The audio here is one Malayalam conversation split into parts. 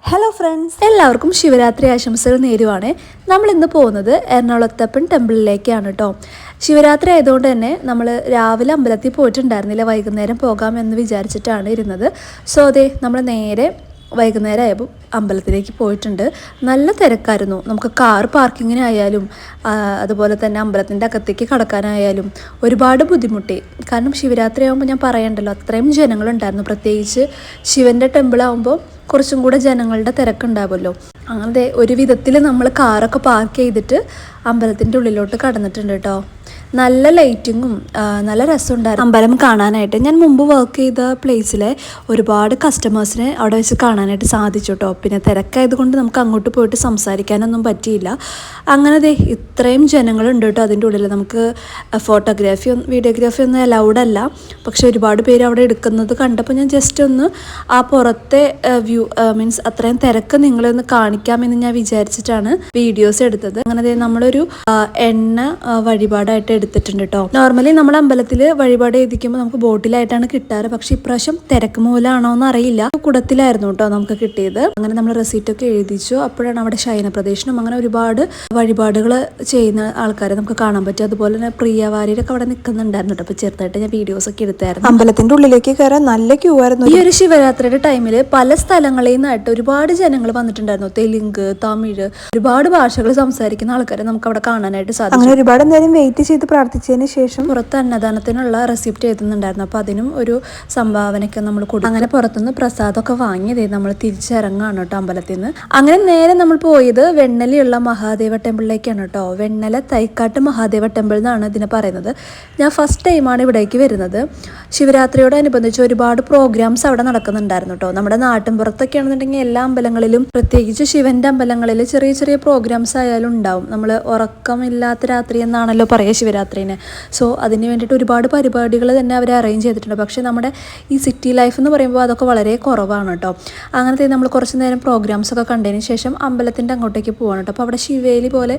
ഹലോ ഫ്രണ്ട്സ്, എല്ലാവർക്കും ശിവരാത്രി ആശംസകൾ നേരുവാണ്. നമ്മൾ ഇന്ന് പോകുന്നത് എറണാകുളത്തപ്പൻ ടെമ്പിളിലേക്കാണ് കേട്ടോ. ശിവരാത്രി ആയതുകൊണ്ട് തന്നെ നമ്മൾ രാവിലെ അമ്പലത്തിൽ പോയിട്ടുണ്ടായിരുന്നില്ല, വൈകുന്നേരം പോകാമെന്ന് വിചാരിച്ചിട്ടാണ് ഇരുന്നത്. സോ അതെ, നമ്മൾ നേരെ വൈകുന്നേരം ആയപ്പോൾ അമ്പലത്തിലേക്ക് പോയിട്ടുണ്ട്. നല്ല തിരക്കായിരുന്നു. നമുക്ക് കാർ പാർക്കിങ്ങിനായാലും അതുപോലെ തന്നെ അമ്പലത്തിൻ്റെ അകത്തേക്ക് കടക്കാനായാലും ഒരുപാട് ബുദ്ധിമുട്ടി. കാരണം ശിവരാത്രി ആകുമ്പോൾ ഞാൻ പറയണ്ടല്ലോ, അത്രയും ജനങ്ങളുണ്ടായിരുന്നു. പ്രത്യേകിച്ച് ശിവൻ്റെ ടെമ്പിളാകുമ്പോൾ കുറച്ചും കൂടെ ജനങ്ങളുടെ തിരക്കുണ്ടാവുമല്ലോ. അങ്ങനെ ഒരു വിധത്തിൽ നമ്മൾ കാറൊക്കെ പാർക്ക് ചെയ്തിട്ട് അമ്പലത്തിൻ്റെ ഉള്ളിലോട്ട് കടന്നിട്ടുണ്ട് കേട്ടോ. നല്ല ലൈറ്റിങ്ങും നല്ല രസമുണ്ടായിരുന്നു അമ്പലം കാണാനായിട്ട്. ഞാൻ മുമ്പ് വർക്ക് ചെയ്ത പ്ലേസിലെ ഒരുപാട് കസ്റ്റമേഴ്സിനെ അവിടെ വെച്ച് കാണാനായിട്ട് സാധിച്ചു കേട്ടോ. പിന്നെ തിരക്കായതുകൊണ്ട് നമുക്ക് അങ്ങോട്ട് പോയിട്ട് സംസാരിക്കാനൊന്നും പറ്റിയില്ല. അങ്ങനെ ഇത്രയും ജനങ്ങളുണ്ട് കേട്ടോ അതിൻ്റെ ഉള്ളിൽ. നമുക്ക് വീഡിയോഗ്രാഫി ഒന്നും അലൗഡ് അല്ല. പക്ഷെ ഒരുപാട് പേര് അവിടെ എടുക്കുന്നത് കണ്ടപ്പോൾ ഞാൻ ജസ്റ്റ് ഒന്ന് ആ പുറത്തെ വ്യൂ മീൻസ് അത്രയും തിരക്ക് നിങ്ങളെ ഒന്ന് കാണിക്കാമെന്ന് ഞാൻ വിചാരിച്ചിട്ടാണ് വീഡിയോസ് എടുത്തത്. അങ്ങനെ നമ്മളൊരു എണ്ണ വഴിപാടായിട്ട് എടുത്തിട്ടുണ്ട് കേട്ടോ. നോർമലി നമ്മൾ അമ്പലത്തിൽ വഴിപാട് എഴുതിക്കുമ്പോൾ നമുക്ക് ബോട്ടിലായിട്ടാണ് കിട്ടാറ്. പക്ഷെ ഇപ്രാവശ്യം തിരക്ക് മൂലമാണോ എന്ന് അറിയില്ല, കുടത്തിലായിരുന്നു കേട്ടോ നമുക്ക് കിട്ടിയത്. അങ്ങനെ നമ്മൾ റെസീറ്റ് ഒക്കെ എഴുതിച്ചു. അപ്പോഴാണ് അവിടെ ശയന പ്രദേശനം അങ്ങനെ ഒരുപാട് വഴിപാടുകൾ ചെയ്യുന്ന ആൾക്കാരെ നമുക്ക് കാണാൻ പറ്റും. അതുപോലെ തന്നെ പ്രിയവാര്യരൊക്കെ അവിടെ നിൽക്കുന്നുണ്ടായിരുന്നു കേട്ടോ. അപ്പോൾ ചെറുതായിട്ട് ഞാൻ വീഡിയോസ് ഒക്കെ എടുത്തായിരുന്നു. അമ്പലത്തിന്റെ ഉള്ളിലേക്ക് കയറാൻ നല്ല ക്യൂ ആയിരുന്നു. ഈ ഒരു ശിവരാത്രിയുടെ ടൈമിൽ പല സ്ഥലങ്ങളിൽ നിന്നായിട്ട് ഒരുപാട് ജനങ്ങൾ വന്നിട്ടുണ്ടായിരുന്നു. തെലുങ്ക്, തമിഴ്, ഒരുപാട് ഭാഷകൾ സംസാരിക്കുന്ന ആൾക്കാരെ നമുക്ക് അവിടെ കാണാനായിട്ട് സാധിക്കും. അങ്ങനെ ഒരുപാട് നേരം വെയിറ്റ് ചെയ്ത് പ്രാർത്ഥിച്ചതിന് ശേഷം പുറത്ത് അന്നദാനത്തിനുള്ള റെസിപ്റ്റ് എഴുതുന്നുണ്ടായിരുന്നു. അപ്പോൾ അതിനും ഒരു സംഭാവനയൊക്കെ നമ്മൾ കൊടുക്കും. അങ്ങനെ പുറത്തുനിന്ന് പ്രസാദമൊക്കെ വാങ്ങിയതേ നമ്മൾ തിരിച്ചിറങ്ങാണ് കേട്ടോ അമ്പലത്തിൽ നിന്ന്. അങ്ങനെ നേരെ നമ്മൾ പോയത് വെണ്ണലയുള്ള മഹാദേവ ടെമ്പിളിലേക്കാണ് കേട്ടോ. വെണ്ണല തൈക്കാട്ട് മഹാദേവ ടെമ്പിൾ എന്നാണ് ഇതിനെ പറയുന്നത്. ഞാൻ ഫസ്റ്റ് ടൈമാണ് ഇവിടേക്ക് വരുന്നത്. ശിവരാത്രിയോടനുബന്ധിച്ച് ഒരുപാട് പ്രോഗ്രാംസ് അവിടെ നടക്കുന്നുണ്ടായിരുന്നു കേട്ടോ. നമ്മുടെ നാട്ടിൻപുറത്തൊക്കെ ആണെന്നുണ്ടെങ്കിൽ എല്ലാ അമ്പലങ്ങളിലും പ്രത്യേകിച്ച് ശിവന്റെ അമ്പലങ്ങളിൽ ചെറിയ ചെറിയ പ്രോഗ്രാംസ് ആയാലും ഉണ്ടാവും. നമ്മൾ ഉറക്കമില്ലാത്ത രാത്രി എന്നാണല്ലോ പറയുക ശിവരാത്രിനെ. സോ അതിന് വേണ്ടിയിട്ട് ഒരുപാട് പരിപാടികൾ തന്നെ അവർ അറേഞ്ച് ചെയ്തിട്ടുണ്ട്. പക്ഷേ നമ്മുടെ ഈ സിറ്റി ലൈഫ് എന്ന് പറയുമ്പോൾ അതൊക്കെ വളരെ കുറവാണ് കേട്ടോ. അങ്ങനത്തെ നമ്മൾ കുറച്ച് നേരം പ്രോഗ്രാംസ് ഒക്കെ കണ്ടതിന് ശേഷം അമ്പലത്തിൻ്റെ അങ്ങോട്ടേക്ക് പോവാണ് കേട്ടോ. അപ്പോൾ അവിടെ ശിവേലി പോലെ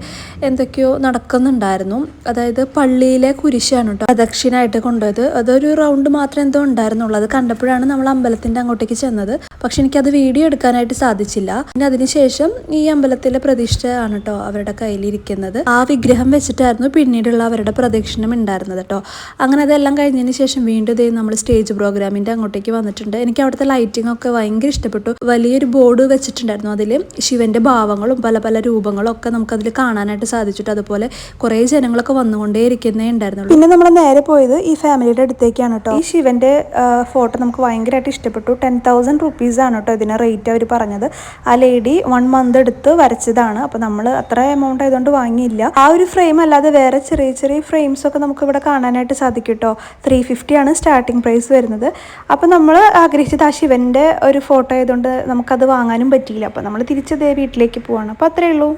എന്തൊക്കെയോ നടക്കുന്നുണ്ടായിരുന്നു. അതായത് പള്ളിയിലെ കുരിശാണ് കേട്ടോ പ്രദക്ഷിണായിട്ട് കൊണ്ടുപോയത്. അതൊരു റൗണ്ട് മാത്രമേ എന്തോ ഉണ്ടായിരുന്നുള്ളൂ. അത് കണ്ടപ്പോഴാണ് നമ്മൾ അമ്പലത്തിൻ്റെ അങ്ങോട്ടേക്ക് ചെന്നത്. പക്ഷെ എനിക്കത് വീഡിയോ എടുക്കാനായിട്ട് സാധിച്ചില്ല. പിന്നെ അതിനുശേഷം ഈ അമ്പലത്തിലെ പ്രതിഷ്ഠ ആണ് കേട്ടോ അവരുടെ കയ്യിലിരിക്കുന്നത്. ആ വിഗ്രഹം വെച്ചിട്ടായിരുന്നു പിന്നീടുള്ള അവരുടെ പ്രദക്ഷിണം ഉണ്ടായിരുന്നത് കേട്ടോ. അങ്ങനെ അതെല്ലാം കഴിഞ്ഞതിന് ശേഷം വീണ്ടും നമ്മൾ സ്റ്റേജ് പ്രോഗ്രാമിൻ്റെ അങ്ങോട്ടേക്ക് വന്നിട്ടുണ്ട്. എനിക്ക് അവിടുത്തെ ലൈറ്റിംഗ് ഒക്കെ ഭയങ്കര ഇഷ്ടപ്പെട്ടു. വലിയൊരു ബോർഡ് വെച്ചിട്ടുണ്ടായിരുന്നു. അതിൽ ശിവന്റെ ഭാവങ്ങളും പല പല രൂപങ്ങളും ഒക്കെ നമുക്കതിൽ കാണാനായിട്ട് സാധിച്ചിട്ട്. അതുപോലെ കുറേ ജനങ്ങളൊക്കെ വന്നുകൊണ്ടേ ഇരിക്കുന്നേ ഉണ്ടായിരുന്നുള്ളൂ. പിന്നെ നമ്മൾ നേരെ പോയത് ഈ ഫാമിലിയുടെ അടുത്തേക്കാണ് കേട്ടോ. ഈ ശിവന്റെ ഫോട്ടോ നമുക്ക് ഭയങ്കരമായിട്ട് ഇഷ്ടപ്പെട്ടു. 10,000 rupees ആണ് കേട്ടോ ഇതിന് റേറ്റ് അവർ പറഞ്ഞത്. ആ ലേഡി 1 month എടുത്ത് വരച്ചതാണ്. അപ്പോൾ നമ്മൾ അത്ര എമൗണ്ട് ആയതുകൊണ്ട് വാങ്ങിയില്ല. ആ ഒരു ഫ്രെയിം അല്ലാതെ വേറെ ചെറിയ ചെറിയ ഫ്രെയിംസ് ഒക്കെ നമുക്ക് ഇവിടെ കാണാനായിട്ട് സാധിക്കും കേട്ടോ. 350 ആണ് സ്റ്റാർട്ടിംഗ് പ്രൈസ് വരുന്നത്. അപ്പോൾ നമ്മൾ ആഗ്രഹിച്ചത് ആ ശിവന്റെ ഒരു ഫോട്ടോ ആയതുകൊണ്ട് നമുക്കത് വാങ്ങാനും പറ്റിയില്ല. അപ്പോൾ നമ്മൾ തിരിച്ചതേ വീട്ടിലേക്ക് പോവാണ്. അപ്പോൾ അത്രയേ ഉള്ളൂ.